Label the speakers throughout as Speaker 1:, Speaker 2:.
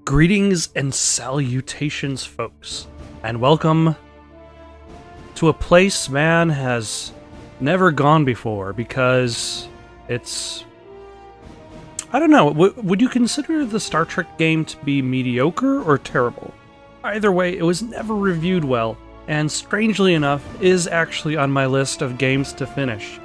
Speaker 1: Greetings and salutations, folks, and welcome to a place man has never gone before because it's... I don't know, would you consider the Star Trek game to be mediocre or terrible? Either way, it was never reviewed well, and strangely enough, is actually on my list of games to finish.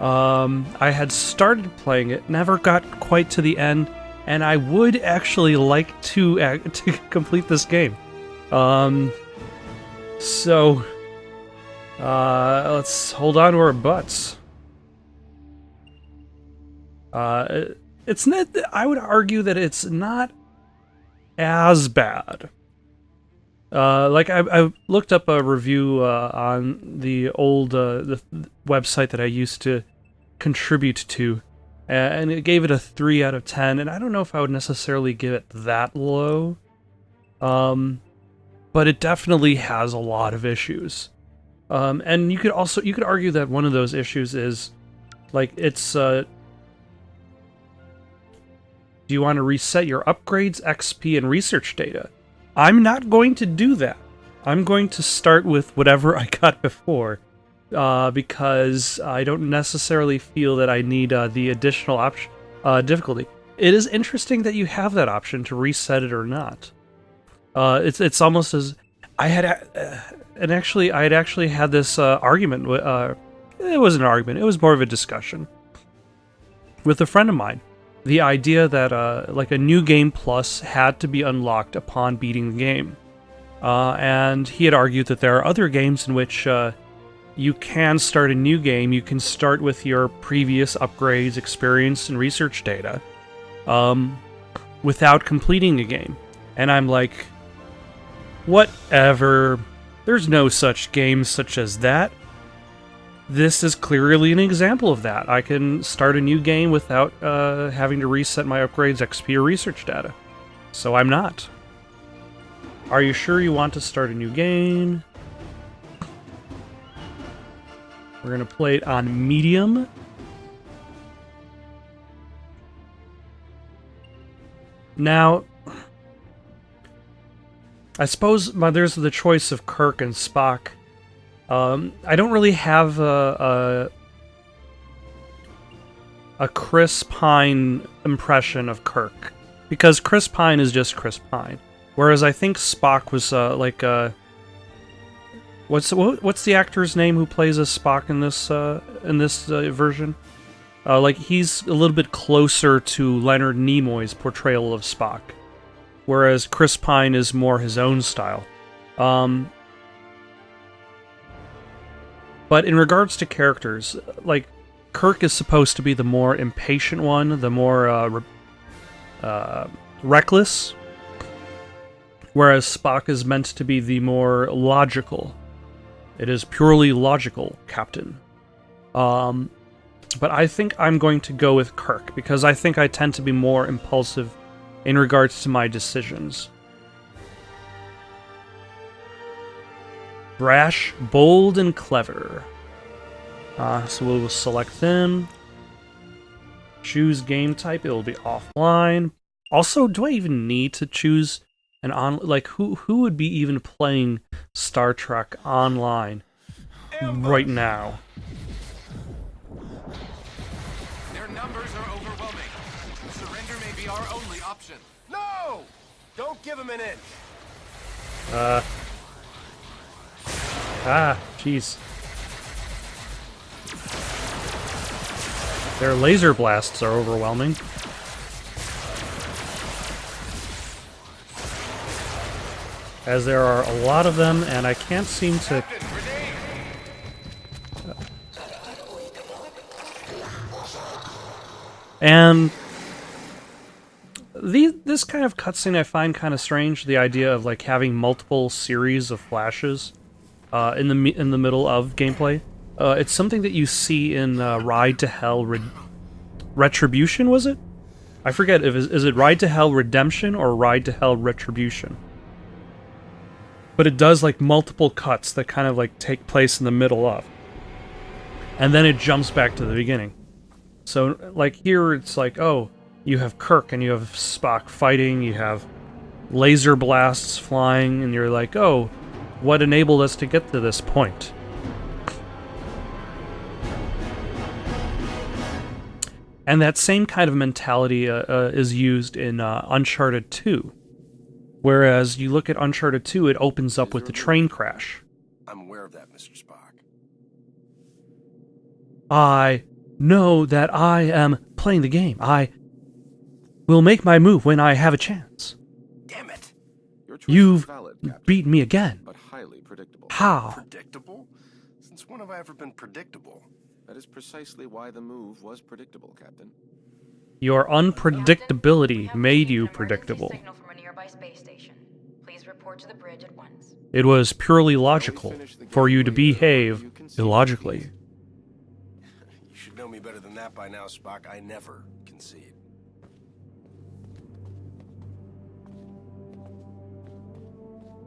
Speaker 1: I had started playing it, never got quite to the end, and I would actually like to complete this game. So let's hold on to our butts. It's not. I would argue that it's not as bad. I looked up a review on the old the website that I used to contribute to, and it gave it a 3 out of 10, and I don't know if I would necessarily give it that low. But it definitely has a lot of issues. And you could argue that one of those issues is, like, it's, do you want to reset your upgrades, XP, and research data? I'm not going to do that. I'm going to start with whatever I got before, because I don't necessarily feel that I need the additional difficulty. It is interesting that you have that option to reset it or not. It's almost as I had actually had this argument. It wasn't an argument. It was more of a discussion with a friend of mine. The idea that like a new game plus had to be unlocked upon beating the game, and he had argued that there are other games in which you can start a new game. You can start with your previous upgrades, experience, and research data without completing the game. And I'm like, whatever. There's no such game such as that. This is clearly an example of that. I can start a new game without having to reset my upgrades, XP, or research data. So I'm not. Are you sure you want to start a new game? We're going to play it on medium. Now, I suppose there's the choice of Kirk and Spock. I don't really have a Chris Pine impression of Kirk, because Chris Pine is just Chris Pine, whereas I think Spock was what's the actor's name who plays as Spock in this version? Like, he's a little bit closer to Leonard Nimoy's portrayal of Spock, whereas Chris Pine is more his own style. But in regards to characters, like, Kirk is supposed to be the more impatient one, the more reckless, whereas Spock is meant to be the more logical. It is purely logical, Captain. But I think I'm going to go with Kirk, because I think I tend to be more impulsive in regards to my decisions. Brash, bold, and clever. So we'll select them. Choose game type. It will be offline. Also, do I even need to choose an who would be even playing Star Trek online right now?
Speaker 2: Their numbers are overwhelming. Surrender may be our only option. No! Don't give them an inch.
Speaker 1: Jeez. Their laser blasts are overwhelming. As there are a lot of them, and I can't seem to... And this kind of cutscene I find kind of strange, the idea of, like, having multiple series of flashes in the middle of gameplay. It's something that you see in Ride to Hell Retribution, was it? I forget, is it Ride to Hell Redemption or Ride to Hell Retribution? But it does, like, multiple cuts that kind of, like, take place in the middle of. And then it jumps back to the beginning. So, like, here it's like, oh, you have Kirk and you have Spock fighting, you have laser blasts flying, and you're like, oh, what enabled us to get to this point? And that same kind of mentality is used in Uncharted 2. Whereas you look at Uncharted 2, it opens up with the train crash.
Speaker 2: I'm aware of that, Mr. Spock.
Speaker 1: I know that I am playing the game. I will make my move when I have a chance.
Speaker 2: Damn it!
Speaker 3: Your choice
Speaker 1: You've
Speaker 3: is valid, Captain,
Speaker 1: beaten me again.
Speaker 3: but highly predictable.
Speaker 1: How?
Speaker 2: Predictable? Since when have I ever been predictable?
Speaker 3: That is precisely why the move was predictable, Captain.
Speaker 1: Your unpredictability made you predictable.
Speaker 4: Signal from a nearby space station. Please report to the bridge at once.
Speaker 1: It was purely logical for you to behave illogically.
Speaker 2: You should know me better than that by now, Spock. I never concede.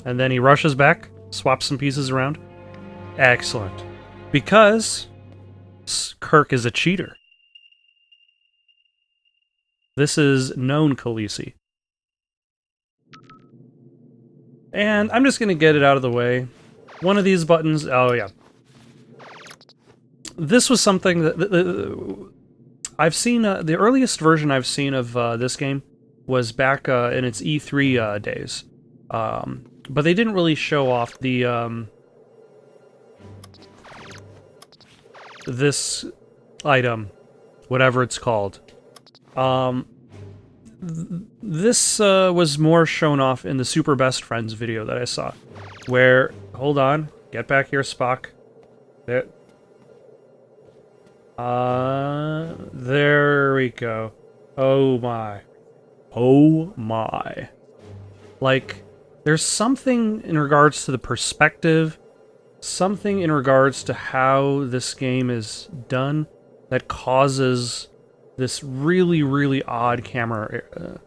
Speaker 1: And then he rushes back, swaps some pieces around. Excellent. Because Kirk is a cheater. This is known Khaleesi. And I'm just going to get it out of the way. One of these buttons... Oh, yeah. This was something that... I've seen... the earliest version I've seen of this game was back in its E3 days. But they didn't really show off the... this item. Whatever it's called. This was more shown off in the Super Best Friends video that I saw. Where... Hold on. Get back here, Spock. There... there we go. Oh my. Oh my. Like, there's something in regards to the perspective, something in regards to how this game is done that causes this really, really odd camera,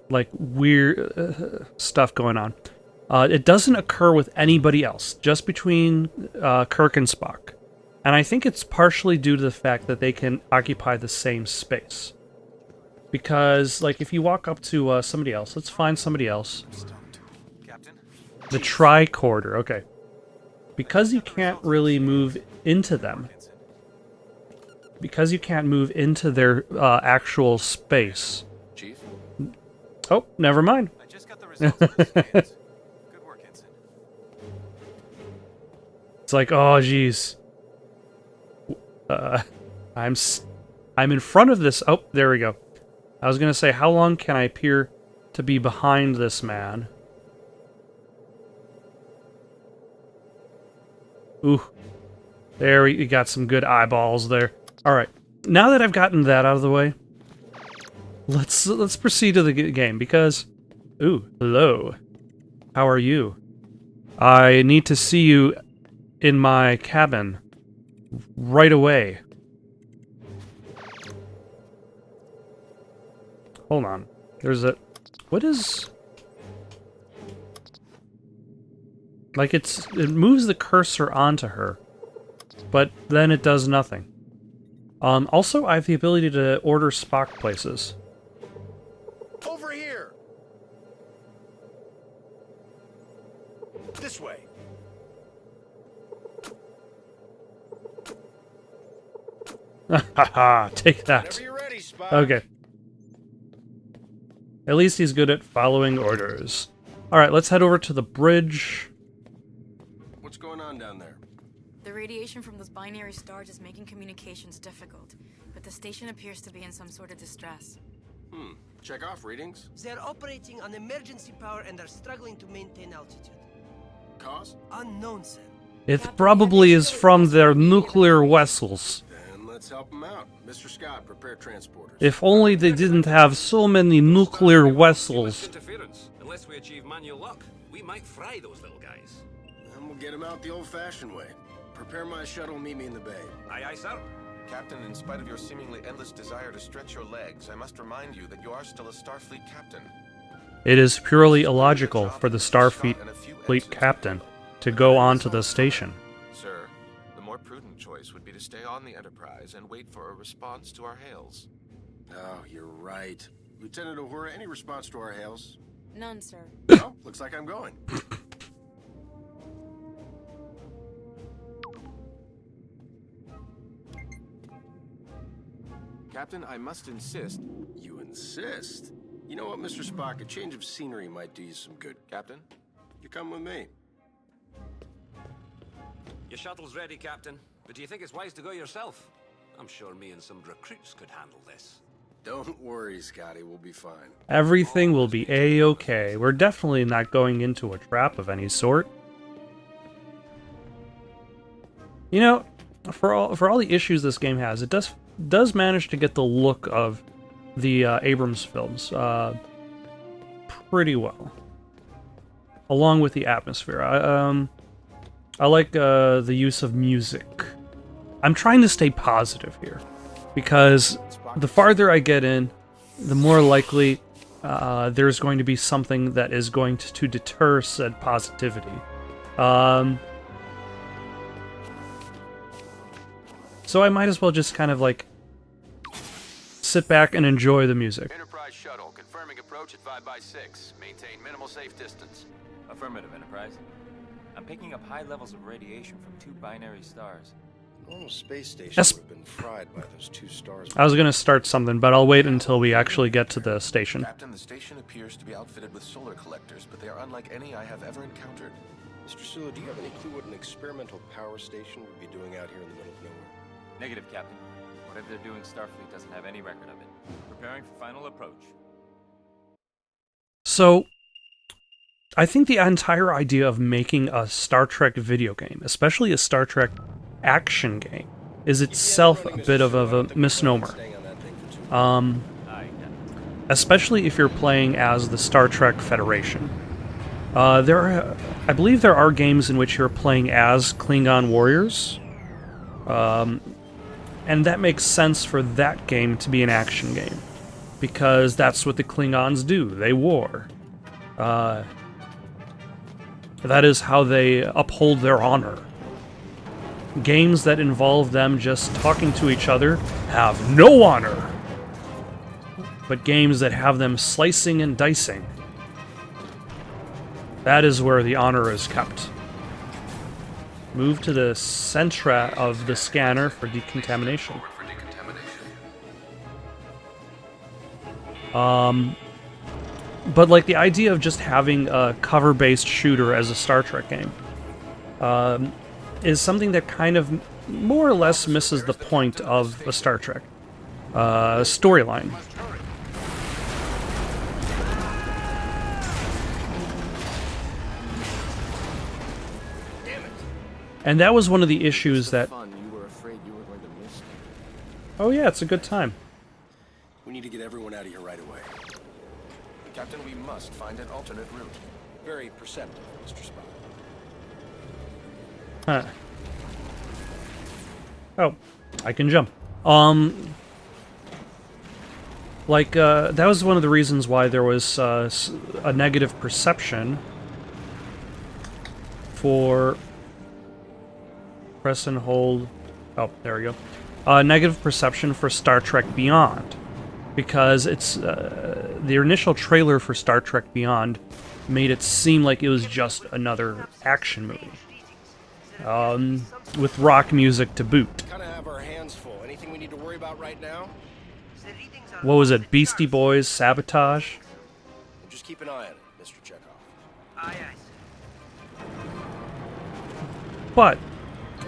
Speaker 1: like, weird stuff going on. It doesn't occur with anybody else, just between Kirk and Spock. And I think it's partially due to the fact that they can occupy the same space. Because, like, if you walk up to somebody else, let's find somebody else. The tricorder, okay. Because you can't really move into them, because you can't move into their actual space.
Speaker 2: Chief?
Speaker 1: Oh, never mind.
Speaker 2: I just got the results of the scans. Good work, Ensign.
Speaker 1: It's like, oh, jeez. I'm in front of this. Oh, there we go. I was gonna say, how long can I appear to be behind this man? Ooh, there we got some good eyeballs there. All right, now that I've gotten that out of the way, let's proceed to the game because, ooh, hello, how are you? I need to see you in my cabin right away. Hold on, there's a, what is? Like, it moves the cursor onto her, but then it does nothing. Also, I have the ability to order Spock places.
Speaker 2: Over here! This way.
Speaker 1: Haha, take that.
Speaker 2: Whenever you're ready, Spock.
Speaker 1: Okay. At least he's good at following orders. Alright, let's head over to the bridge.
Speaker 2: What's going on down there?
Speaker 4: The radiation from those binary stars is making communications difficult, but the station appears to be in some sort of distress.
Speaker 2: Check off readings.
Speaker 5: They're operating on emergency power and are struggling to maintain altitude.
Speaker 2: Cause?
Speaker 5: Unknown, sir.
Speaker 1: It probably is from their nuclear vessels.
Speaker 2: Then let's help them out. Mr. Scott, prepare transporters.
Speaker 1: If only they didn't have so many nuclear vessels.
Speaker 6: Interference. Unless we achieve manual lock, we might fry those little guys.
Speaker 2: Then we'll get them out the old-fashioned way. Prepare my shuttle, meet me in the bay.
Speaker 6: Aye, aye, sir.
Speaker 3: Captain, in spite of your seemingly endless desire to stretch your legs, I must remind you that you are still a Starfleet captain.
Speaker 1: It is purely illogical for the Starfleet captain to go onto the station.
Speaker 3: Sir, the more prudent choice would be to stay on the Enterprise and wait for a response to our hails.
Speaker 2: Oh, you're right. Lieutenant Uhura, any response to our hails?
Speaker 4: None, sir.
Speaker 3: Well, looks like I'm going. Captain, I must insist. You insist? You know what, Mr. Spock? A change of scenery might do you some good. Captain, you come with me.
Speaker 6: Your shuttle's ready, Captain. But do you think it's wise to go yourself? I'm sure me and some recruits could handle this.
Speaker 3: Don't worry, Scotty. We'll be fine.
Speaker 1: Everything will be a-okay. We're definitely not going into a trap of any sort. You know, for all the issues this game has, it does manage to get the look of the Abrams films pretty well, along with the atmosphere. I like the use of music. I'm trying to stay positive here, because the farther I get in, the more likely there's going to be something that is going to deter said positivity. So I might as well just kind of like sit back and enjoy the music.
Speaker 2: Enterprise shuttle, confirming approach at 5x6. Maintain minimal safe distance.
Speaker 7: Affirmative, Enterprise. I'm picking up high levels of radiation from 2 binary stars.
Speaker 3: Normal space station
Speaker 1: Yes.
Speaker 3: would have been fried by those 2 stars.
Speaker 1: I was gonna start something, but I'll wait until we actually get to the station.
Speaker 3: Captain, the station appears to be outfitted with solar collectors, but they are unlike any I have ever encountered. Mr. Sulu, do you have any clue what an experimental power station would be doing out here in the middle of nowhere?
Speaker 7: Negative, Captain. Whatever they're doing, Starfleet doesn't have any record of it. Preparing for final approach.
Speaker 1: So, I think the entire idea of making a Star Trek video game, especially a Star Trek action game, is itself a bit of a misnomer.
Speaker 7: Aye, Captain.
Speaker 1: Especially if you're playing as the Star Trek Federation. I believe there are games in which you're playing as Klingon warriors. And that makes sense for that game to be an action game, because that's what the Klingons do. They war. That is how they uphold their honor. Games that involve them just talking to each other have no honor. But games that have them slicing and dicing, that is where the honor is kept. Move to the centra of the scanner for decontamination. But like the idea of just having a cover-based shooter as a Star Trek game is something that kind of more or less misses the point of a Star Trek storyline. And that was one of the issues that...
Speaker 3: Fun you were afraid you were going to miss.
Speaker 1: Oh yeah, it's a good time.
Speaker 3: We need to get everyone out of here right away. Captain, we must find an alternate route. Very perceptive, Mr. Spock.
Speaker 1: Huh. Oh, I can jump. That was one of the reasons why there was a negative perception for... Press and hold... Oh, there we go. Negative perception for Star Trek Beyond. Because it's... the initial trailer for Star Trek Beyond made it seem like it was just another action movie. With rock music to boot.
Speaker 3: Kind of have our hands full. Anything we need to worry about right now?
Speaker 1: What was it? Beastie Boys? Sabotage?
Speaker 3: Just keep an eye on it, Mr. Chekhov.
Speaker 5: Aye, aye.
Speaker 1: But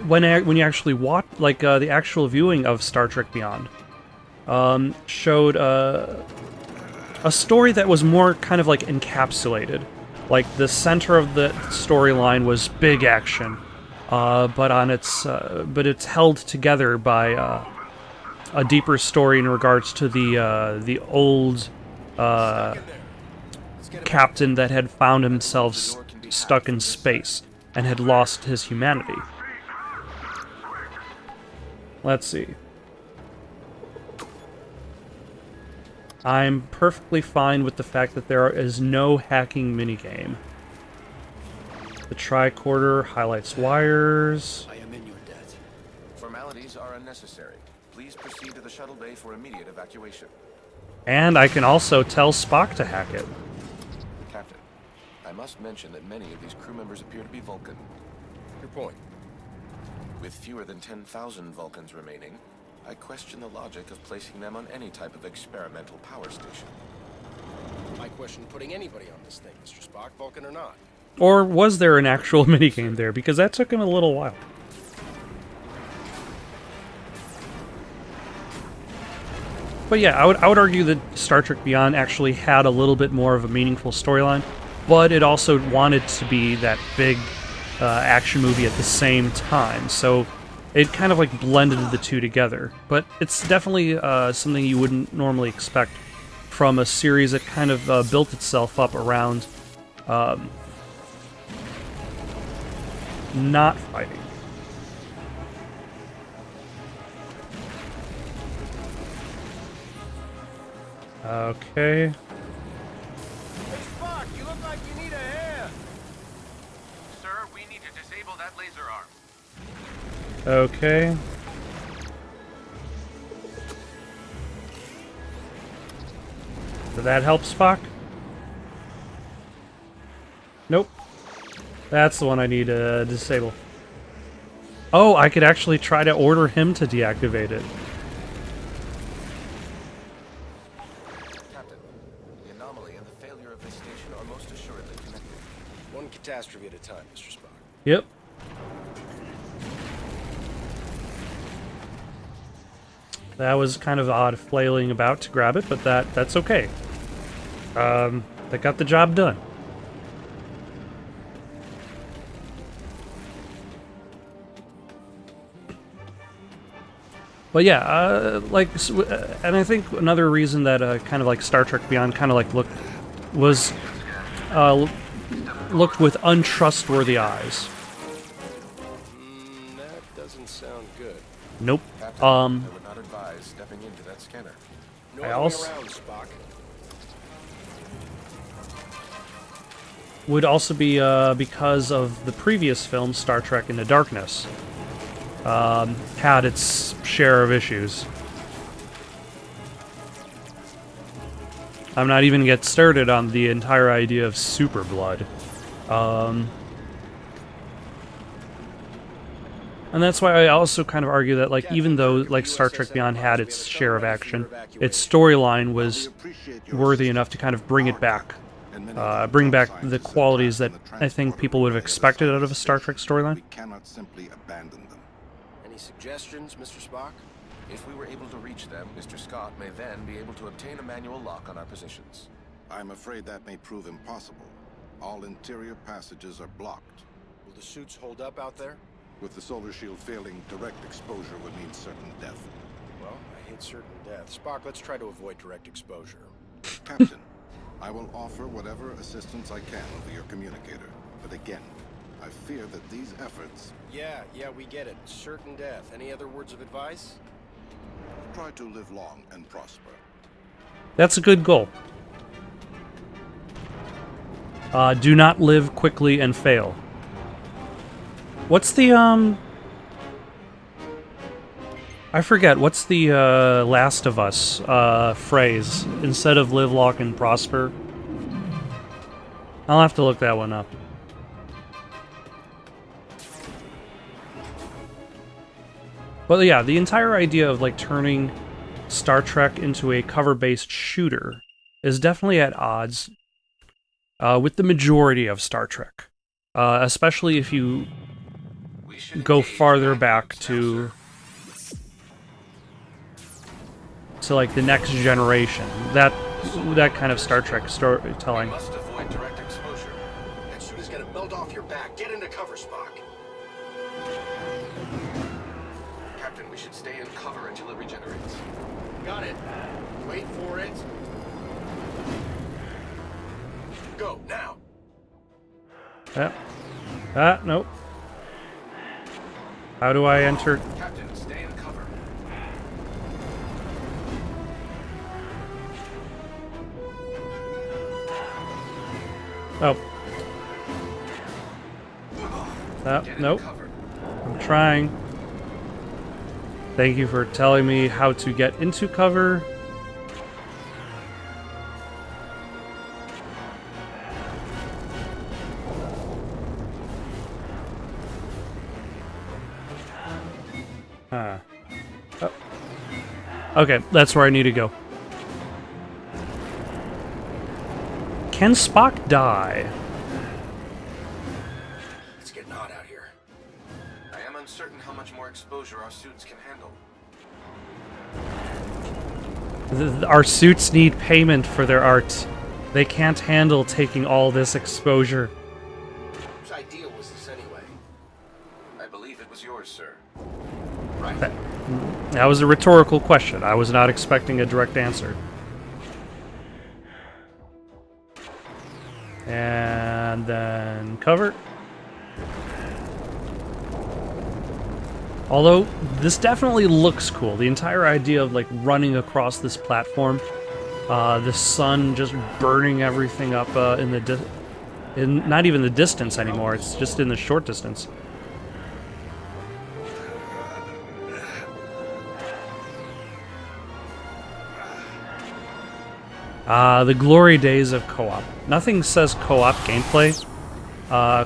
Speaker 1: when you actually watch, the actual viewing of Star Trek Beyond, showed a story that was more kind of like encapsulated. Like the center of the storyline was big action, but it's held together by a deeper story in regards to the old captain that had found himself stuck in space and had lost his humanity. Let's see. I'm perfectly fine with the fact that there is no hacking minigame. The tricorder highlights wires.
Speaker 3: I am in your debt. Formalities are unnecessary. Please proceed to the shuttle bay for immediate evacuation.
Speaker 1: And I can also tell Spock to hack it.
Speaker 3: Captain, I must mention that many of these crew members appear to be Vulcan.
Speaker 2: Your point.
Speaker 3: With fewer than 10,000 Vulcans remaining, I question the logic of placing them on any type of experimental power station.
Speaker 2: I question putting anybody on this thing, Mr. Spock, Vulcan or not.
Speaker 1: Or was there an actual minigame there? Because that took him a little while. But yeah, I would argue that Star Trek Beyond actually had a little bit more of a meaningful storyline, but it also wanted to be that big action movie at the same time, so it kind of like blended the two together. But it's definitely something you wouldn't normally expect from a series that kind of built itself up around not fighting. Okay.
Speaker 2: Hey, Spock, you look like you need a hand.
Speaker 8: Sir, we need to disable that laser arm.
Speaker 1: Okay. Did that help, Spock? Nope. That's the one I need to disable. Oh, I could actually try to order him to deactivate it.
Speaker 3: Captain, the anomaly and the failure of this station are most assuredly connected.
Speaker 2: One catastrophe at a time, Mr. Spock.
Speaker 1: Yep. That was kind of odd flailing about to grab it, but that's okay. That got the job done. But yeah, and I think another reason that kind of like Star Trek Beyond kind of like looked with untrustworthy eyes.
Speaker 2: That doesn't sound good.
Speaker 1: Nope.
Speaker 3: Captain, I would not advise stepping into that scanner.
Speaker 2: No
Speaker 1: I
Speaker 2: other way
Speaker 1: also-
Speaker 2: around, Spock.
Speaker 1: Would also be because of the previous film, Star Trek Into Darkness. Had its share of issues. I'm not even get started on the entire idea of super blood. And that's why I also kind of argue that, like, even though like Star Trek Beyond had its share of action, its storyline was worthy enough to kind of bring it back. Bring back the qualities that I think people would have expected out of a Star Trek storyline.
Speaker 9: We cannot simply abandon them.
Speaker 2: Any suggestions, Mr. Spock?
Speaker 3: If we were able to reach them, Mr. Scott may then be able to obtain a manual lock on our positions.
Speaker 9: I'm afraid that may prove impossible. All interior passages are blocked.
Speaker 2: Will the suits hold up out there?
Speaker 9: With the solar shield failing, direct exposure would mean certain death.
Speaker 2: Well, I hate certain death. Spock, let's try to avoid direct exposure.
Speaker 9: Captain, I will offer whatever assistance I can over your communicator. But again, I fear that these efforts...
Speaker 2: Yeah, we get it. Certain death. Any other words of advice?
Speaker 9: Try to live long and prosper.
Speaker 1: That's a good goal. Do not live quickly and fail. What's the, I forget, what's the, Last of Us, phrase? Instead of live long and prosper? I'll have to look that one up. But yeah, the entire idea of, like, turning Star Trek into a cover-based shooter is definitely at odds with the majority of Star Trek. Especially if you go farther back to like the Next Generation. That kind of Star Trek storytelling.
Speaker 2: Must avoid direct exposure. That suit is gonna melt off your back. Get into cover, Spock.
Speaker 3: Captain, we should stay in cover until it regenerates.
Speaker 2: Got it. Wait for it. Go, now.
Speaker 1: Nope. How do I enter?
Speaker 3: Captain, stay in cover.
Speaker 1: Oh. Nope. I'm trying. Thank you for telling me how to get into cover. Okay, that's where I need to go. Can Spock die?
Speaker 3: It's getting hot out here. I am uncertain how much more exposure our suits can handle.
Speaker 1: Our suits need payment for their art. They can't handle taking all this exposure.
Speaker 3: Whose idea was this anyway? I believe it was yours, sir.
Speaker 1: That was a rhetorical question. I was not expecting a direct answer. And then cover. Although, this definitely looks cool. The entire idea of, like, running across this platform, the sun just burning everything up in the not even the distance anymore, it's just in the short distance. The glory days of co-op. Nothing says co-op gameplay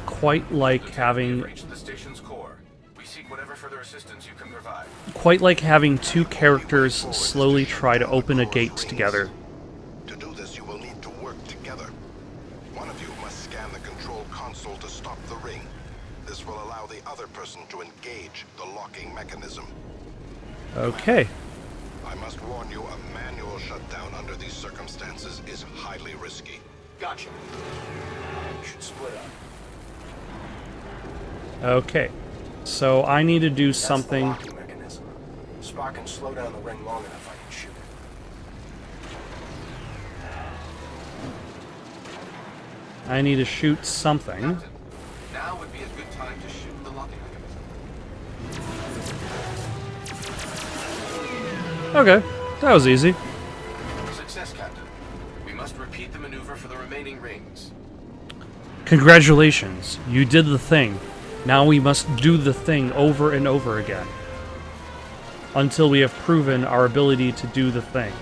Speaker 1: quite like having...
Speaker 3: Reach the station's core. We seek whatever further assistance you can provide.
Speaker 1: Quite like having two characters slowly try to open a gate together.
Speaker 9: To do this, you will need to work together. One of you must scan the control console to stop the ring. This will allow the other person to engage the locking mechanism.
Speaker 1: Okay.
Speaker 9: I must warn you, a manual shutdown under these circumstances is highly risky.
Speaker 3: Gotcha. You should split up.
Speaker 1: Okay. So I need to do
Speaker 3: That's the
Speaker 1: something...
Speaker 3: locking mechanism. Spock can slow down the ring long enough, I can shoot it.
Speaker 1: I need to shoot something.
Speaker 3: Captain, now would be a good time to shoot the locking mechanism.
Speaker 1: Okay. That was easy.
Speaker 3: Success, Captain. We must repeat the maneuver for the remaining rings.
Speaker 1: Congratulations. You did the thing. Now we must do the thing over and over again. Until we have proven our ability to do the thing.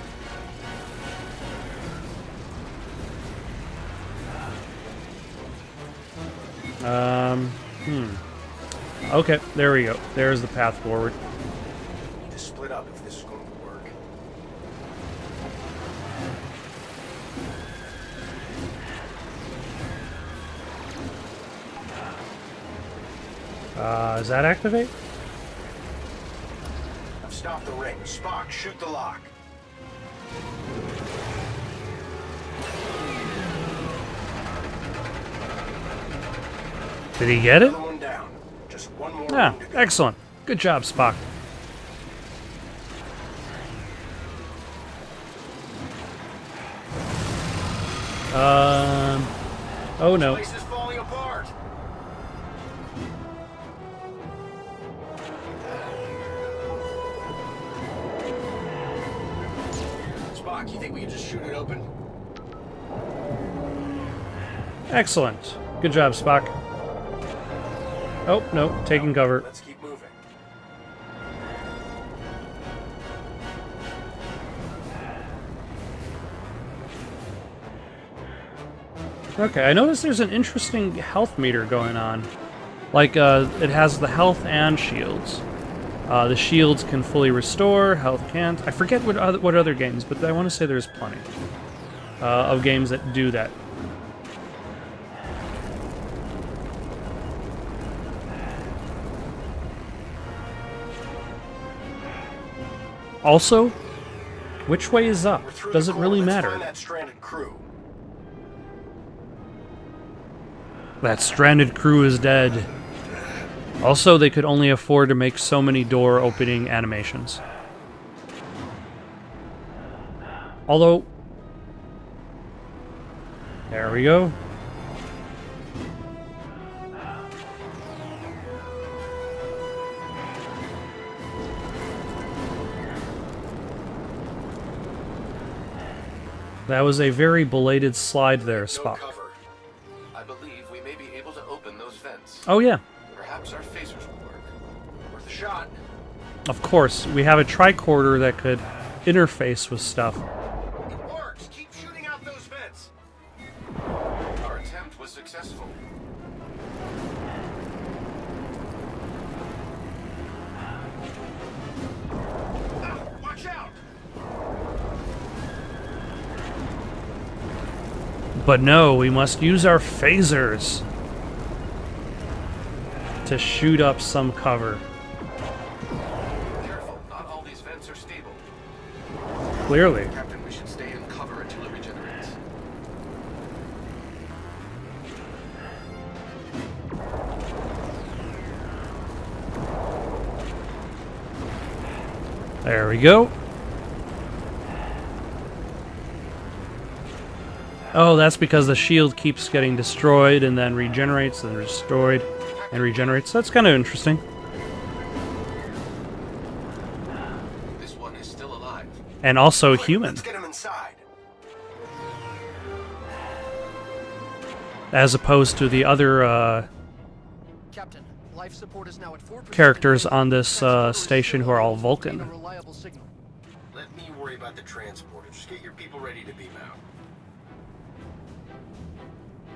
Speaker 1: Okay, there we go. There's the path forward.
Speaker 3: We need to split up if this is going to work.
Speaker 1: Does that activate?
Speaker 3: I've stopped the ring. Spock, shoot the lock.
Speaker 1: Did he get it?
Speaker 3: Another one down. Just one more
Speaker 1: Yeah,
Speaker 3: ring to go.
Speaker 1: excellent. Good job, Spock. Oh no.
Speaker 3: This place is falling apart. Spock, you think we can just shoot it open?
Speaker 1: Excellent. Good job, Spock. Oh, no, taking cover.
Speaker 3: Let's keep moving.
Speaker 1: Okay, I noticed there's an interesting health meter going on. Like, it has the health and shields. The shields can fully restore, health can't. I forget what other games, but I want to say there's plenty of games that do that. Also, which way is up?
Speaker 3: We're through
Speaker 1: Does
Speaker 3: the
Speaker 1: it
Speaker 3: core.
Speaker 1: really
Speaker 3: Let's
Speaker 1: matter?
Speaker 3: find that stranded crew.
Speaker 1: That stranded crew is dead. Also, they could only afford to make so many door opening animations. Although... There we go. That was a very belated slide there,
Speaker 3: No
Speaker 1: Spock.
Speaker 3: cover. I believe we may be able to open those vents.
Speaker 1: Oh yeah,
Speaker 3: Perhaps our phasers will work. Worth a shot.
Speaker 1: of course. We have a tricorder that could interface with stuff.
Speaker 3: It works. Keep shooting out those vents. Our attempt was successful. Ah, watch out!
Speaker 1: But no, we must use our phasers to shoot up some cover.
Speaker 2: Careful, not all these vents are stable.
Speaker 1: Clearly.
Speaker 2: Captain, we should stay in cover until it regenerates.
Speaker 1: There we go. Oh, that's because the shield keeps getting destroyed and then regenerates and destroyed and regenerates. That's kind of interesting.
Speaker 2: This one is still alive.
Speaker 1: And also human.
Speaker 2: Let's get him inside.
Speaker 1: As opposed to the other
Speaker 5: Captain, life support is now at 4%.
Speaker 1: characters on this station who are all Vulcan.
Speaker 5: Reliable signal.
Speaker 3: Let me worry about the transporter. Just get your people ready to beam out.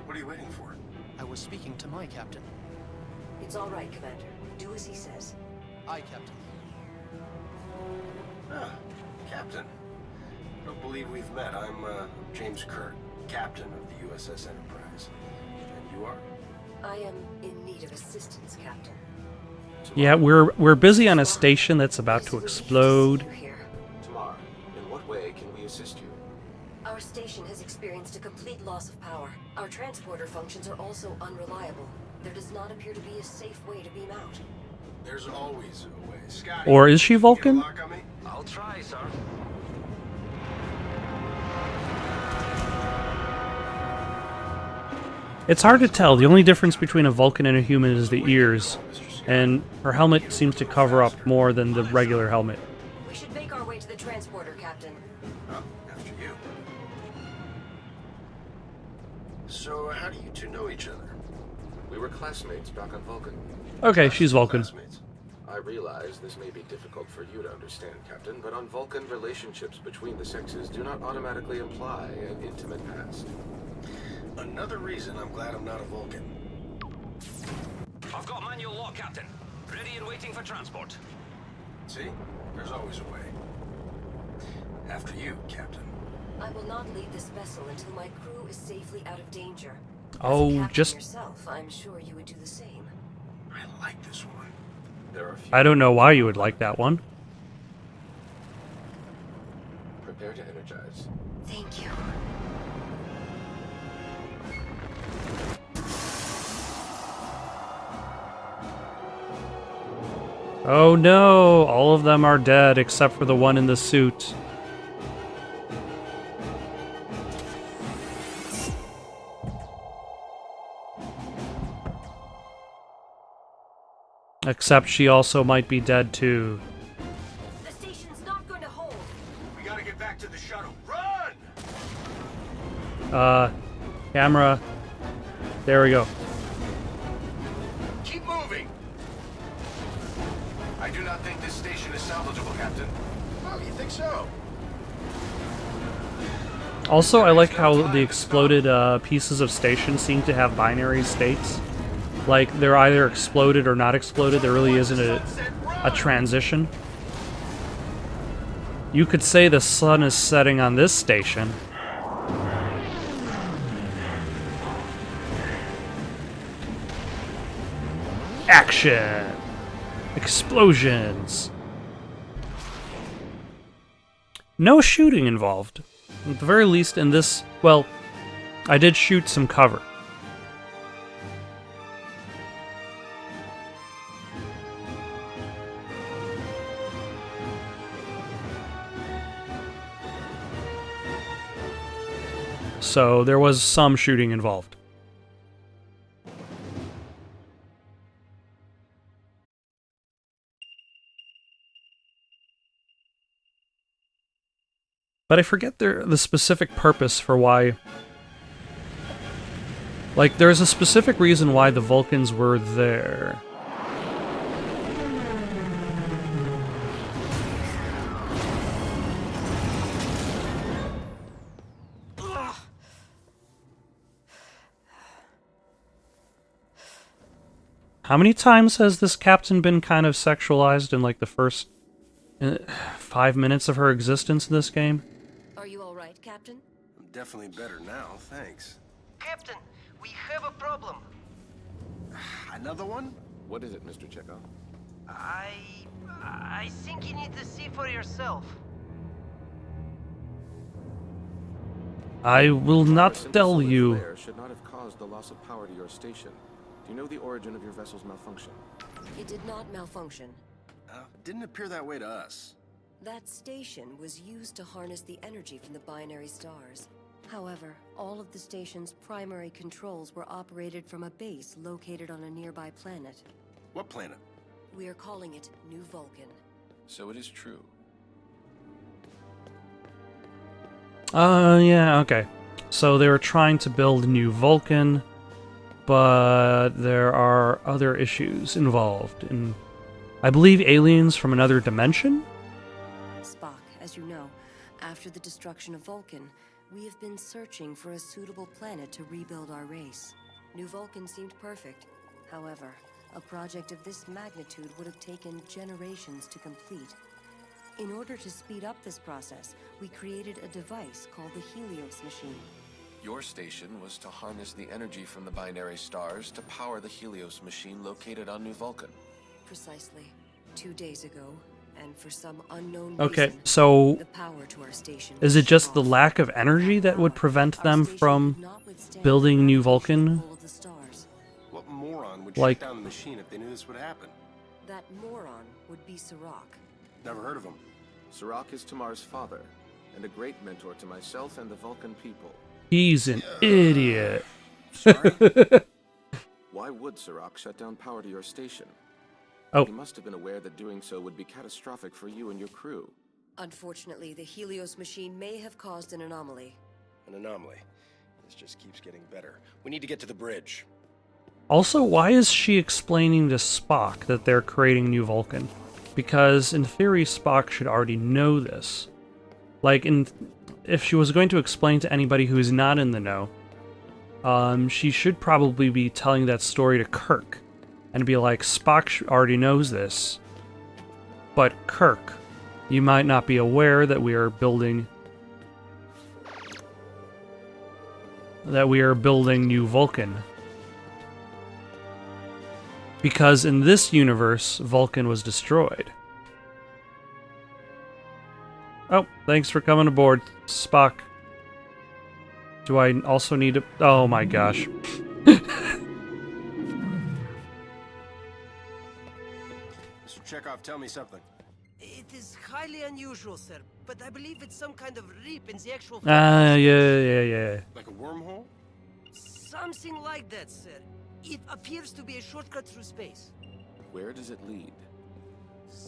Speaker 3: What are you waiting for?
Speaker 5: I was speaking to my captain.
Speaker 10: It's all right, Commander. Do as he says.
Speaker 5: Aye, Captain.
Speaker 3: Ah, Captain. I don't believe we've met. I'm James Kirk, Captain of the USS Enterprise. And you are?
Speaker 10: I am in need of assistance, Captain.
Speaker 1: Yeah, we're busy on a station that's about to explode.
Speaker 3: Tamar, in what way can we assist you?
Speaker 10: Our station has experienced a complete loss of power. Our transporter functions are also unreliable. There does not appear to be a safe way to beam out.
Speaker 3: There's always a way. Scotty,
Speaker 1: Or is she Vulcan?
Speaker 3: lock on me?
Speaker 6: I'll try, sir.
Speaker 1: It's hard to tell. The only difference between a Vulcan and a human is the ears. And her helmet seems to cover up more than the regular helmet.
Speaker 10: We should make our way to the transporter, Captain.
Speaker 3: Oh, after you. So, how do you two know each other?
Speaker 2: We were classmates back on Vulcan.
Speaker 1: Okay, she's Vulcan.
Speaker 3: Classmates.
Speaker 2: I realize this may be difficult for you to understand, Captain, but on Vulcan, relationships between the sexes do not automatically imply an intimate past.
Speaker 3: Another reason I'm glad I'm not a Vulcan.
Speaker 6: I've got manual lock, Captain. Ready and waiting for transport.
Speaker 3: See? There's always a way. After you, Captain.
Speaker 10: I will not leave this vessel until my crew is safely out of danger.
Speaker 1: Oh,
Speaker 10: As a captain
Speaker 1: just...
Speaker 10: yourself, I'm sure you would do the same.
Speaker 3: I like this one.
Speaker 2: There are few.
Speaker 1: I don't know why you would like that one.
Speaker 2: Prepare to energize.
Speaker 10: Thank you.
Speaker 1: Oh no! All of them are dead except for the one in the suit. Except she also might be dead too.
Speaker 10: The station's not going to hold.
Speaker 3: We gotta get back to the shuttle. Run!
Speaker 1: Camera. There we go.
Speaker 3: Keep moving!
Speaker 2: I do not think this station is salvageable, Captain.
Speaker 3: Oh, you think so?
Speaker 1: Also, I like how the exploded pieces of station seem to have binary states. Like, they're either exploded or not exploded. There really isn't a transition. You could say the sun is setting on this station. Action! Explosions! No shooting involved. At the very least in this, well, I did shoot some cover. So there was some shooting involved. But I forget the specific purpose for why... Like, there's a specific reason why the Vulcans were there. How many times has this captain been kind of sexualized in, like, the first 5 minutes of her existence in this game?
Speaker 10: Are you all right, Captain?
Speaker 3: I'm definitely better now, thanks.
Speaker 5: Captain, we have a problem.
Speaker 3: Another one?
Speaker 2: What is it, Mr. Chekhov?
Speaker 5: I think you need to see for yourself.
Speaker 1: I will not
Speaker 2: Simple
Speaker 1: tell
Speaker 2: solar
Speaker 1: you.
Speaker 2: flare should not have caused the loss of power to your station. Do you know the origin of your vessel's malfunction?
Speaker 10: It did not malfunction.
Speaker 3: Didn't appear that way to us.
Speaker 10: That station was used to harness the energy from the binary stars. However, all of the station's primary controls were operated from a base located on a nearby planet.
Speaker 3: What planet?
Speaker 10: We are calling it New Vulcan.
Speaker 3: So it is true.
Speaker 1: Yeah, okay. So they were trying to build New Vulcan, but there are other issues involved, and I believe aliens from another dimension?
Speaker 10: Spock, as you know, after the destruction of Vulcan, we have been searching for a suitable planet to rebuild our race. New Vulcan seemed perfect. However, a project of this magnitude would have taken generations to complete. In order to speed up this process, we created a device called the Helios machine.
Speaker 3: Your station was to harness the energy from the binary stars to power the Helios machine located on New Vulcan.
Speaker 10: Precisely. 2 days ago, and for some unknown
Speaker 1: Okay,
Speaker 10: reason,
Speaker 1: so
Speaker 10: the power to our station
Speaker 1: is
Speaker 10: was
Speaker 1: it just
Speaker 10: shut
Speaker 1: the
Speaker 10: off.
Speaker 1: lack of energy that would prevent
Speaker 10: Our
Speaker 1: them
Speaker 10: station
Speaker 1: from
Speaker 10: could not withstand
Speaker 1: building
Speaker 10: the
Speaker 1: New
Speaker 10: gravitational
Speaker 1: Vulcan?
Speaker 10: pull of the stars.
Speaker 3: What moron would
Speaker 1: Like-
Speaker 3: shut down the machine if they knew this would happen?
Speaker 10: That moron would be Sirach.
Speaker 3: Never heard of him.
Speaker 2: Sirach is Tamar's father, and a great mentor to myself and the Vulcan people.
Speaker 1: He's an idiot.
Speaker 3: Sorry?
Speaker 2: Why would Sirach shut down power to your station?
Speaker 1: Oh.
Speaker 2: He must have been aware that doing so would be catastrophic for you and your crew.
Speaker 10: Unfortunately, the Helios machine may have caused an anomaly.
Speaker 3: An anomaly. This just keeps getting better. We need to get to the bridge.
Speaker 1: Also, why is she explaining to Spock that they're creating New Vulcan? Because, in theory, Spock should already know this. Like, if she was going to explain to anybody who's not in the know, she should probably be telling that story to Kirk. And be like, Spock already knows this. But Kirk, you might not be aware that we are building... New Vulcan. Because in this universe, Vulcan was destroyed. Oh, thanks for coming aboard, Spock. Do I also need to... Oh my gosh.
Speaker 3: Mr. Chekhov, tell me something.
Speaker 5: It is highly unusual, sir, but I believe it's some kind of rip in the actual...
Speaker 1: Yeah.
Speaker 3: Like a wormhole?
Speaker 5: Something like that, sir. It appears to be a shortcut through space.
Speaker 2: Where does it lead?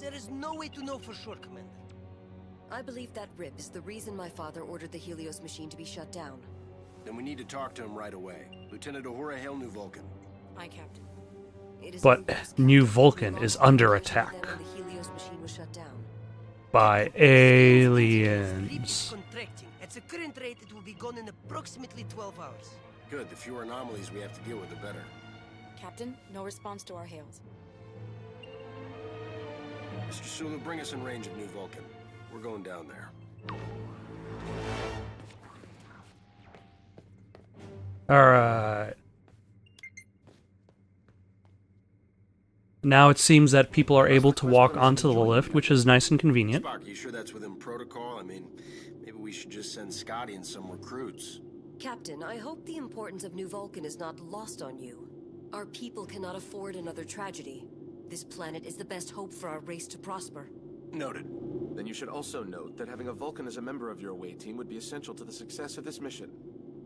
Speaker 5: There is no way to know for sure, Commander.
Speaker 10: I believe that rip is the reason my father ordered the Helios machine to be shut down.
Speaker 3: Then we need to talk to him right away. Lieutenant Uhura, hail New Vulcan.
Speaker 4: Aye, Captain.
Speaker 10: It is
Speaker 1: But
Speaker 10: New Vulcan.
Speaker 1: New Vulcan
Speaker 10: We
Speaker 1: is
Speaker 10: lost
Speaker 1: under
Speaker 10: information
Speaker 1: attack.
Speaker 10: then when the Helios machine was shut down.
Speaker 1: By
Speaker 5: Rip is
Speaker 1: aliens.
Speaker 5: contracting. At the current rate, it will be gone in approximately 12 hours.
Speaker 3: Good, the fewer anomalies we have to deal with, the better.
Speaker 4: Captain, no response to our hails.
Speaker 3: Mr. Sulu, bring us in range of New Vulcan. We're going down there.
Speaker 1: Alright. Now it seems that people are able to walk onto the lift, which is nice and convenient.
Speaker 3: Spock, you sure that's within protocol? I mean, maybe we should just send Scotty and some recruits.
Speaker 10: Captain, I hope the importance of New Vulcan is not lost on you. Our people cannot afford another tragedy. This planet is the best hope for our race to prosper.
Speaker 3: Noted.
Speaker 2: Then you should also note that having a Vulcan as a member of your away team would be essential to the success of this mission.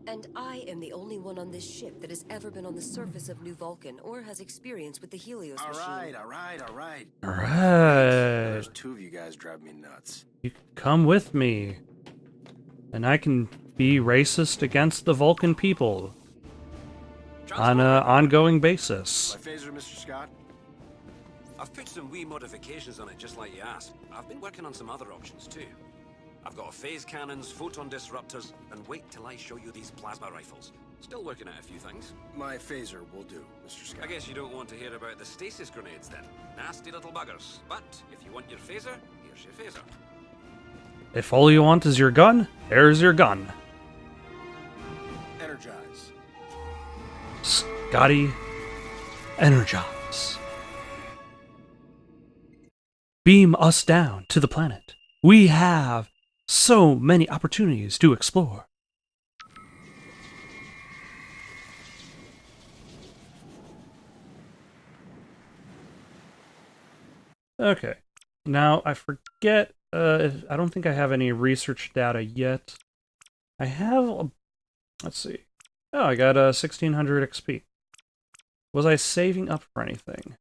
Speaker 10: And I am the only one on this ship that has ever been on the surface of New Vulcan or has experience with the Helios machine.
Speaker 3: All right.
Speaker 1: Alright.
Speaker 3: There's two of you guys drive me nuts.
Speaker 1: You can come with me. And I can be racist against the Vulcan people. On an ongoing basis.
Speaker 3: My phaser, Mr. Scott?
Speaker 6: I've put some wee modifications on it, just like you asked. I've been working on some other options, too. I've got phase cannons, photon disruptors, and wait till I show you these plasma rifles. Still working out a few things.
Speaker 3: My phaser will do, Mr. Scott.
Speaker 6: I guess you don't want to hear about the stasis grenades, then. Nasty little buggers. But if you want your phaser, here's your phaser.
Speaker 1: If all you want is your gun, there's your gun. Scotty, energize. Beam us down to the planet. We have so many opportunities to explore. Okay, now I forget, I don't think I have any research data yet. I have, let's see. Oh, I got 1600 XP. Was I saving up for anything?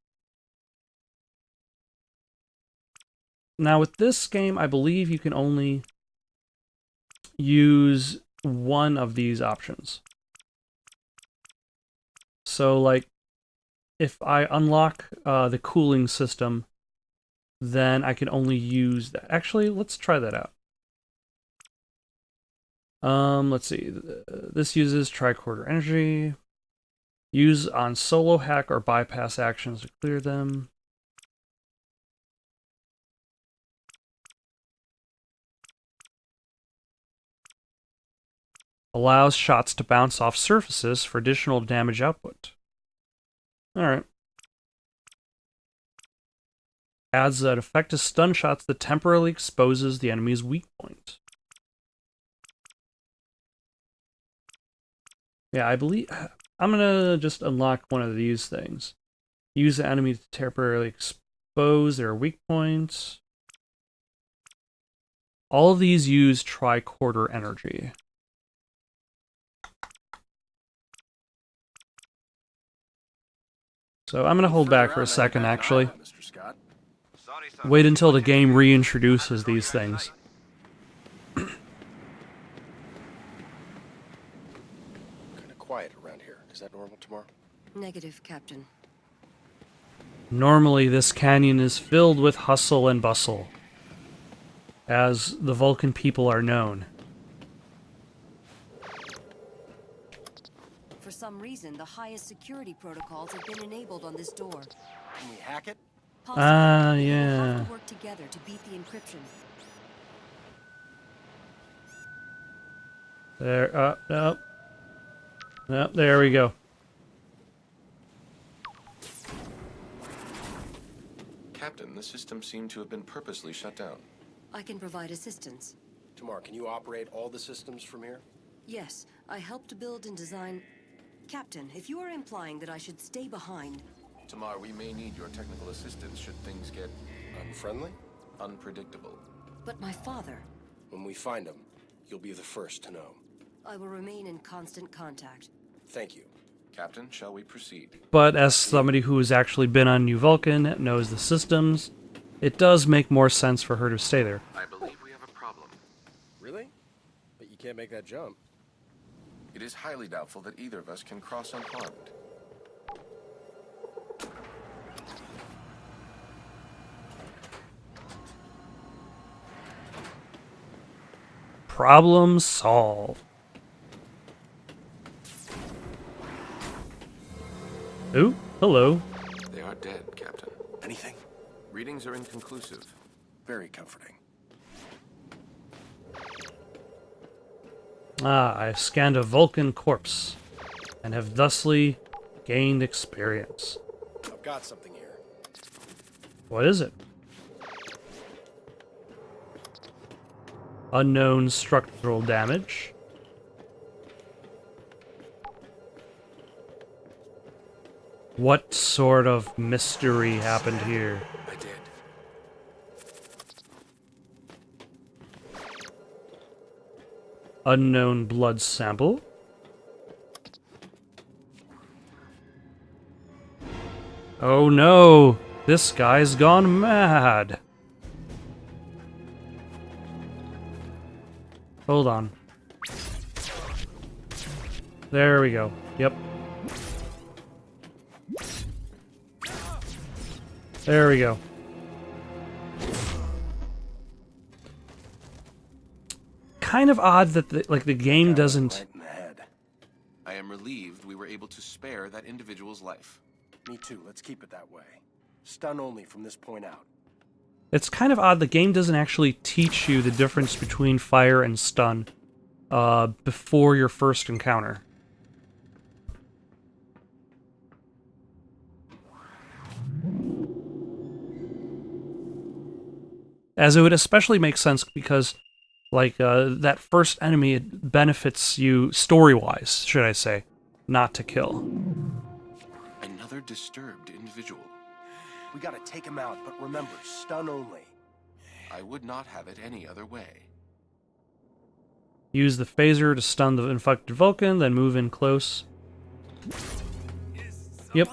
Speaker 1: Now with this game, I believe you can only use one of these options. So like, if I unlock the cooling system, then I can only use that. Actually, let's try that out. Let's see. This uses tricorder energy. Use on solo hack or bypass actions to clear them. Allows shots to bounce off surfaces for additional damage output. Alright. Adds an effect to stun shots that temporarily exposes the enemy's weak point. Yeah, I believe... I'm gonna just unlock one of these things. Use the enemy to temporarily expose their weak points. All of these use tricorder energy. So I'm gonna hold back for a second, actually. Wait until the game reintroduces these things.
Speaker 3: Quiet around here. Is that normal tomorrow?
Speaker 10: Negative, Captain.
Speaker 1: Normally, this canyon is filled with hustle and bustle, as the Vulcan people are known.
Speaker 10: For some reason, the highest security protocols have been enabled on this door.
Speaker 3: Can we hack it?
Speaker 10: Possibly.
Speaker 1: Ah,
Speaker 10: We'll
Speaker 1: yeah.
Speaker 10: have to work together to beat the encryption.
Speaker 1: There, nope. Nope, there we go.
Speaker 2: Captain, the system seemed to have been purposely shut down.
Speaker 10: I can provide assistance.
Speaker 3: Tamar, can you operate all the systems from here?
Speaker 10: Yes, I helped to build and design... Captain, if you are implying that I should stay behind...
Speaker 2: Tamar, we may need your technical assistance should things get
Speaker 3: Unfriendly?
Speaker 2: unpredictable.
Speaker 10: But my father...
Speaker 3: When we find him, you'll be the first to know.
Speaker 10: I will remain in constant contact.
Speaker 3: Thank you.
Speaker 2: Captain, shall we proceed?
Speaker 1: But as somebody who has actually been on New Vulcan, knows the systems, it does make more sense for her to stay there.
Speaker 2: I believe we have a problem.
Speaker 3: Really? But you can't make that jump.
Speaker 2: It is highly doubtful that either of us can cross unharmed.
Speaker 1: Problem solved. Ooh, hello.
Speaker 2: They are dead, Captain.
Speaker 3: Anything?
Speaker 2: Readings are inconclusive.
Speaker 3: Very comforting.
Speaker 1: Ah, I have scanned a Vulcan corpse, and have thusly gained experience.
Speaker 3: I've got something here.
Speaker 1: What is it? Unknown structural damage. What sort of mystery happened here?
Speaker 2: I did.
Speaker 1: Unknown blood sample. Oh no! This guy's gone mad! Hold on. There we go. Yep. There we go. Kind of odd that the game doesn't...
Speaker 3: Right in the head.
Speaker 2: I am relieved we were able to spare that individual's life.
Speaker 3: Me too. Let's keep it that way. Stun only from this point out.
Speaker 1: It's kind of odd the game doesn't actually teach you the difference between fire and stun before your first encounter. As it would especially make sense because, like, that first enemy, it benefits you story-wise, should I say, not to kill.
Speaker 3: Another disturbed individual.
Speaker 11: We gotta take him out, but remember, stun only.
Speaker 3: I would not have it any other way.
Speaker 1: Use the phaser to stun the infected Vulcan, then move in close. Yep.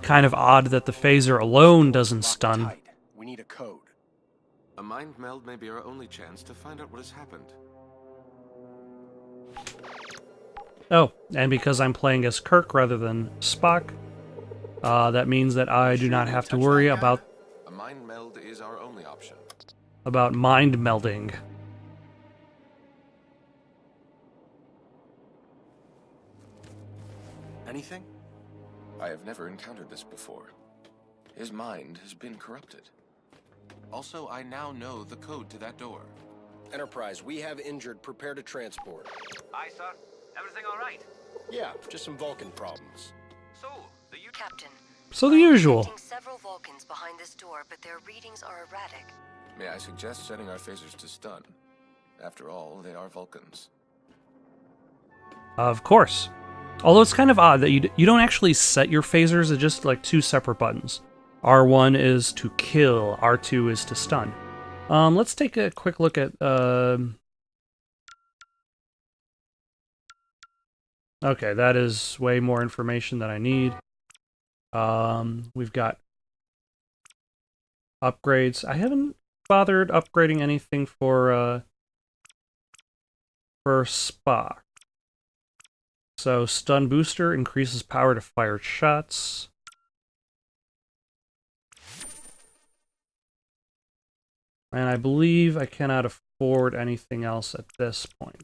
Speaker 1: Kind of odd that the phaser alone doesn't stun.
Speaker 11: We need a code.
Speaker 2: A mind meld may be our only chance to find out what has happened.
Speaker 1: Oh, and because I'm playing as Kirk rather than Spock, that means that I do not have to worry about
Speaker 2: A mind meld is our only option.
Speaker 1: mind melding.
Speaker 11: Anything?
Speaker 3: I have never encountered this before. His mind has been corrupted. Also, I now know the code to that door.
Speaker 11: Enterprise, we have injured. Prepare to transport.
Speaker 8: Aye, sir. Everything all right?
Speaker 11: Yeah, just some Vulcan problems.
Speaker 8: So, the
Speaker 10: Captain.
Speaker 1: So the usual.
Speaker 10: Detecting several Vulcans behind this door, but their readings are erratic.
Speaker 3: May I suggest setting our phasers to stun? After all, they are Vulcans.
Speaker 1: Of course. Although it's kind of odd that you don't actually set your phasers, it's just like two separate buttons. R1 is to kill, R2 is to stun. Let's take a quick look at... Okay, that is way more information than I need. We've got upgrades. I haven't bothered upgrading anything for Spock. So, stun booster increases power to fire shots. And I believe I cannot afford anything else at this point.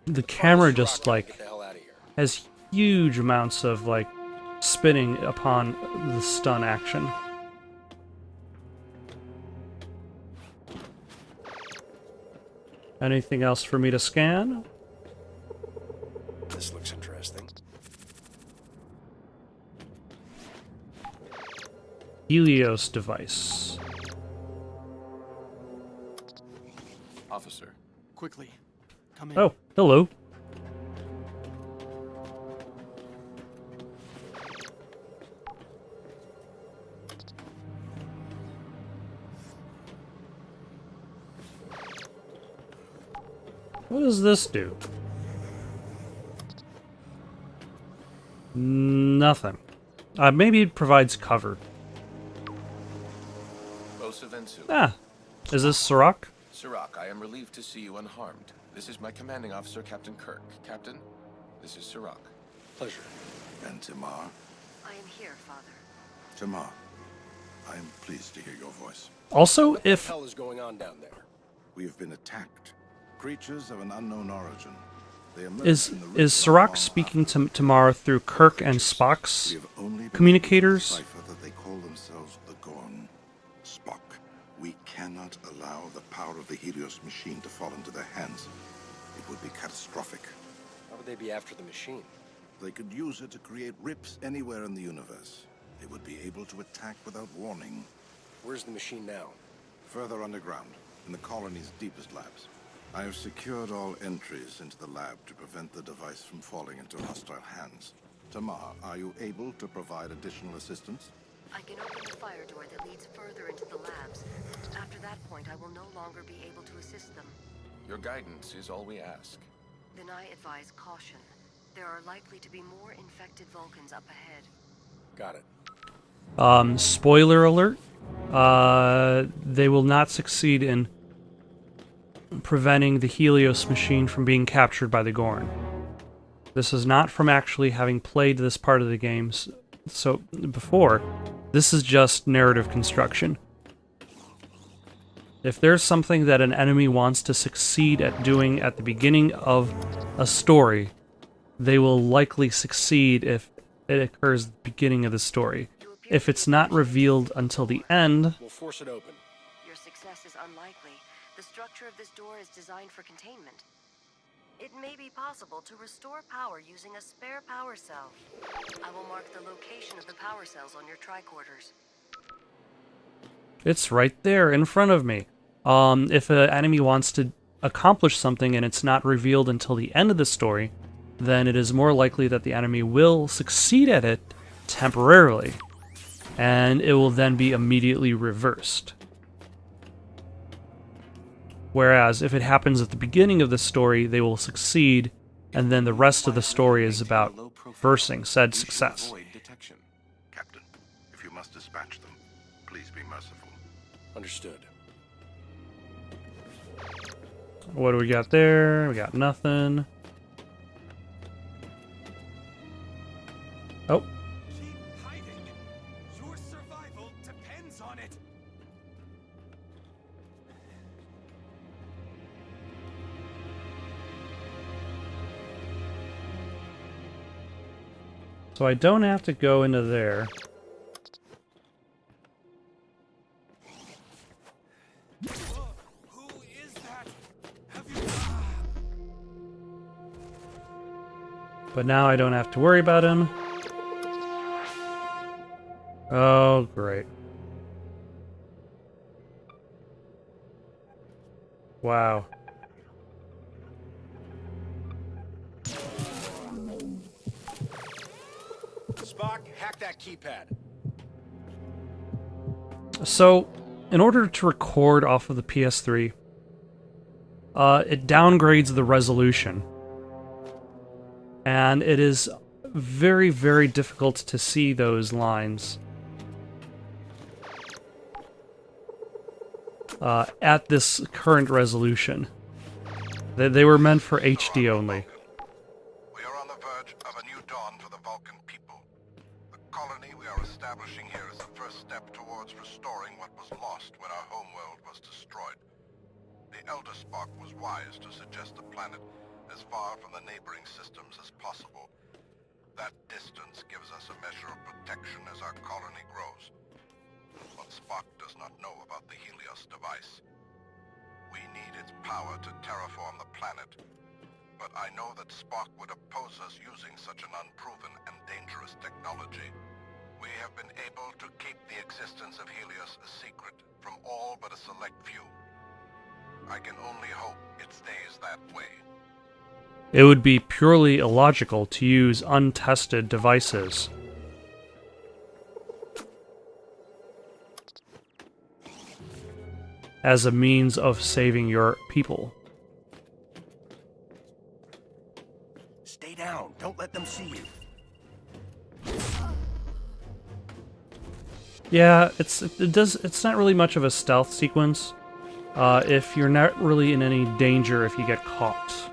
Speaker 1: The camera just, like, has huge amounts of, like, spinning upon the stun action. Anything else for me to scan?
Speaker 11: This looks interesting.
Speaker 1: Helios device.
Speaker 3: Officer.
Speaker 11: Quickly. Come in.
Speaker 1: Oh, hello. What does this do? Nothing. Maybe it provides cover. Ah, is this Sirach?
Speaker 3: Sirach, I am relieved to see you unharmed. This is my commanding officer, Captain Kirk. Captain, this is Sirach.
Speaker 11: Pleasure.
Speaker 9: And Tamar?
Speaker 10: I am here, Father.
Speaker 9: Tamar, I am pleased to hear your voice.
Speaker 1: Also,
Speaker 11: What the hell is going on down there?
Speaker 9: We have been attacked. Creatures of an unknown origin. They
Speaker 1: Is Sirach speaking to Tamar through Kirk and Spock's communicators?
Speaker 9: That they call themselves the Gorn. Spock, we cannot allow the power of the Helios machine to fall into their hands. It would be catastrophic.
Speaker 11: How would they be after the machine?
Speaker 9: They could use it to create rips anywhere in the universe. They would be able to attack without warning.
Speaker 11: Where's the machine now?
Speaker 9: Further underground, in the colony's deepest labs. I have secured all entries into the lab to prevent the device from falling into hostile hands. Tamar, are you able to provide additional assistance?
Speaker 10: I can open the fire door that leads further into the labs. After that point, I will no longer be able to assist them.
Speaker 3: Your guidance is all we ask.
Speaker 10: Then I advise caution. There are likely to be more infected Vulcans up ahead.
Speaker 11: Got it.
Speaker 1: Spoiler alert. They will not succeed in preventing the Helios machine from being captured by the Gorn. This is not from actually having played this part of the games so before. This is just narrative construction. If there's something that an enemy wants to succeed at doing at the beginning of a story, they will likely succeed if it occurs at the beginning of the story. If it's not revealed until the end...
Speaker 11: We'll force it open.
Speaker 10: Your success is unlikely. The structure of this door is designed for containment. It may be possible to restore power using a spare power cell. I will mark the location of the power cells on your tricorders.
Speaker 1: It's right there in front of me. If an enemy wants to accomplish something and it's not revealed until the end of the story, then it is more likely that the enemy will succeed at it temporarily, and it will then be immediately reversed. Whereas if it happens at the beginning of the story, they will succeed, and then the rest of the story is about reversing said success.
Speaker 9: Captain, if you must dispatch them, please be merciful.
Speaker 11: Understood.
Speaker 1: What do we got there? We got nothing. Oh.
Speaker 12: Keep hiding. Your survival depends on it.
Speaker 1: So I don't have to go into there.
Speaker 12: Who is that? Have you...
Speaker 1: But now I don't have to worry about him. Oh, great. Wow.
Speaker 11: Spock, hack that keypad.
Speaker 1: So, in order to record off of the PS3, it downgrades the resolution. And it is very, very difficult to see those lines at this current resolution. They were meant for HD only.
Speaker 9: We are on the verge of a new dawn for the Vulcan people. The colony we are establishing here is the first step towards restoring what was lost when our homeworld was destroyed. The Elder Spock was wise to suggest a planet as far from the neighboring systems as possible. That distance gives us a measure of protection as our colony grows. But Spock does not know about the Helios device. We need its power to terraform the planet. But I know that Spock would oppose us using such an unproven and dangerous technology. We have been able to keep the existence of Helios a secret from all but a select few. I can only hope it stays that way.
Speaker 1: It would be purely illogical to use untested devices. As a means of saving your people.
Speaker 11: Stay down. Don't let them see you.
Speaker 1: Yeah, it's not really much of a stealth sequence. If you're not really in any danger if you get caught.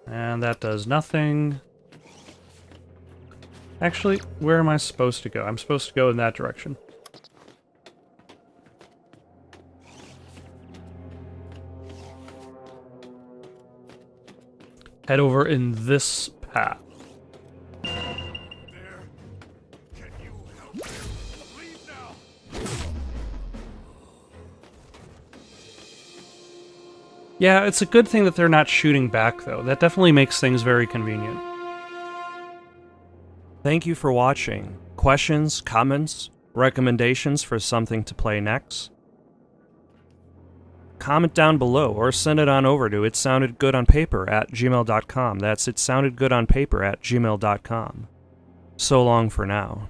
Speaker 1: And that does nothing. Actually, where am I supposed to go? I'm supposed to go in that direction. Head over in this path. Yeah, it's a good thing that they're not shooting back, though. That definitely makes things very convenient. Thank you for watching. Questions, comments, recommendations for something to play next? Comment down below or send it on over to itsoundedgoodonpaper@gmail.com. That's itsoundedgoodonpaper@gmail.com. So long for now.